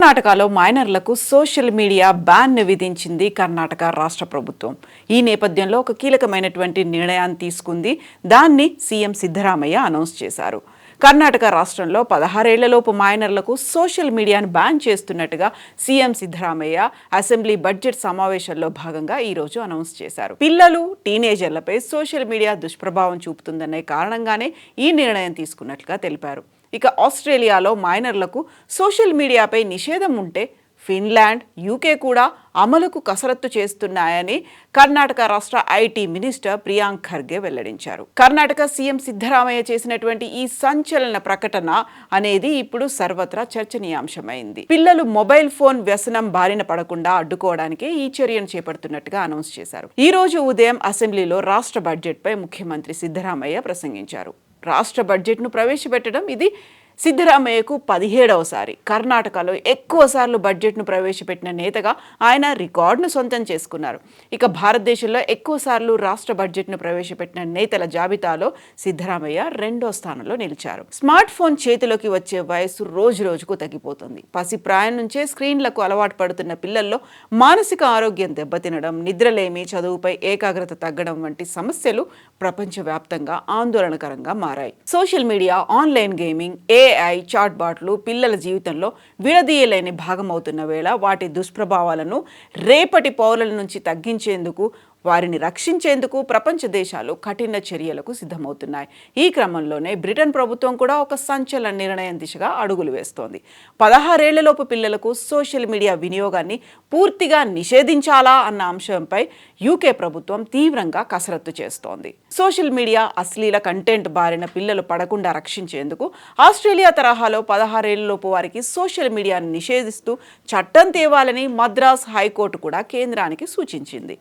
కర్ణాటకలో మైనర్లకు social media ban విధించింది కర్ణాటక రాష్ట్ర ప్రభుత్వం. ఈ నేపథ్యంలో ఒక కీలకమైనటువంటి నిర్ణయాన్ని తీసుకుంది. దాన్ని సీఎం సిద్ధరామయ్య అనౌన్స్ చేశారు. కర్ణాటక రాష్ట్రంలో 16 ఏళ్లలోపు మైనర్లకు సోషల్ మీడియాను బ్యాన్ చేస్తున్నట్టుగా సీఎం సిద్ధరామయ్య అసెంబ్లీ బడ్జెట్ సమావేశంలో భాగంగా ఈరోజు అనౌన్స్ చేశారు. పిల్లలు, టీనేజర్లపై సోషల్ మీడియా దుష్ప్రభావం చూపుతుందనే కారణంగానే ఈ నిర్ణయం తీసుకున్నట్లుగా తెలిపారు. ఇక ఆస్ట్రేలియాలో మైనర్లకు సోషల్ మీడియాపై నిషేధం ఉంటే ఫిన్లాండ్, యూకే కూడా అమలుకు కసరత్తు చేస్తున్నాయని కర్ణాటక రాష్ట్ర ఐటీ మినిస్టర్ ప్రియాంక్ ఖర్గే వెల్లడించారు. కర్ణాటక సీఎం సిద్ధరామయ్య చేసినటువంటి ఈ సంచలన ప్రకటన అనేది ఇప్పుడు సర్వత్రా చర్చనీయాంశమైంది. పిల్లలు మొబైల్ ఫోన్ వ్యసనం బారిన పడకుండా అడ్డుకోవడానికి ఈ చర్యను చేపడుతున్నట్టుగా అనౌన్స్ చేశారు. ఈ రోజు ఉదయం అసెంబ్లీలో రాష్ట్ర బడ్జెట్పై ముఖ్యమంత్రి సిద్ధరామయ్య ప్రసంగించారు. రాష్ట్ర బడ్జెట్ను ప్రవేశపెట్టడం ఇది సిద్ధరామయ్యకు 17వసారి. కర్ణాటకలో ఎక్కువసార్లు బడ్జెట్ను ప్రవేశపెట్టిన నేతగా ఆయన రికార్డును సొంతం చేసుకున్నారు. ఇక భారతదేశంలో ఎక్కువసార్లు రాష్ట్ర బడ్జెట్ను ప్రవేశపెట్టిన నేతల జాబితాలో సిద్ధరామయ్య 2వ స్థానంలో నిలిచారు. స్మార్ట్ ఫోన్ చేతిలోకి వచ్చే వయసు రోజు రోజుకు తగ్గిపోతుంది. పసిప్రాయం నుంచే స్క్రీన్లకు అలవాటు పడుతున్న పిల్లల్లో మానసిక ఆరోగ్యం దెబ్బతినడం, నిద్రలేమి, చదువుపై ఏకాగ్రత తగ్గడం వంటి సమస్యలు ప్రపంచవ్యాప్తంగా ఆందోళనకరంగా మారాయి. Social media, online gaming, AI చాట్బాట్లు పిల్లల జీవితంలో విడదీయలేని భాగమవుతున్న వేళ వాటి దుష్ప్రభావాలను రేపటి పౌరుల నుంచి తగ్గించేందుకు, వారిని రక్షించేందుకు ప్రపంచ దేశాలు కఠిన చర్యలకు సిద్ధమవుతున్నాయి. ఈ క్రమంలోనే బ్రిటన్ ప్రభుత్వం కూడా ఒక సంచలన నిర్ణయం దిశగా అడుగులు వేస్తోంది. 16 ఏళ్లలోపు పిల్లలకు సోషల్ మీడియా వినియోగాన్ని పూర్తిగా నిషేధించాలా అన్న అంశంపై యూకే ప్రభుత్వం తీవ్రంగా కసరత్తు చేస్తోంది. సోషల్ మీడియా అశ్లీల కంటెంట్ బారిన పిల్లలు పడకుండా రక్షించేందుకు ఆస్ట్రేలియా తరహాలో 16 ఏళ్లలోపు వారికి సోషల్ మీడియాను నిషేధిస్తూ చట్టం తేవాలని మద్రాస్ హైకోర్టు కూడా కేంద్రానికి సూచించింది.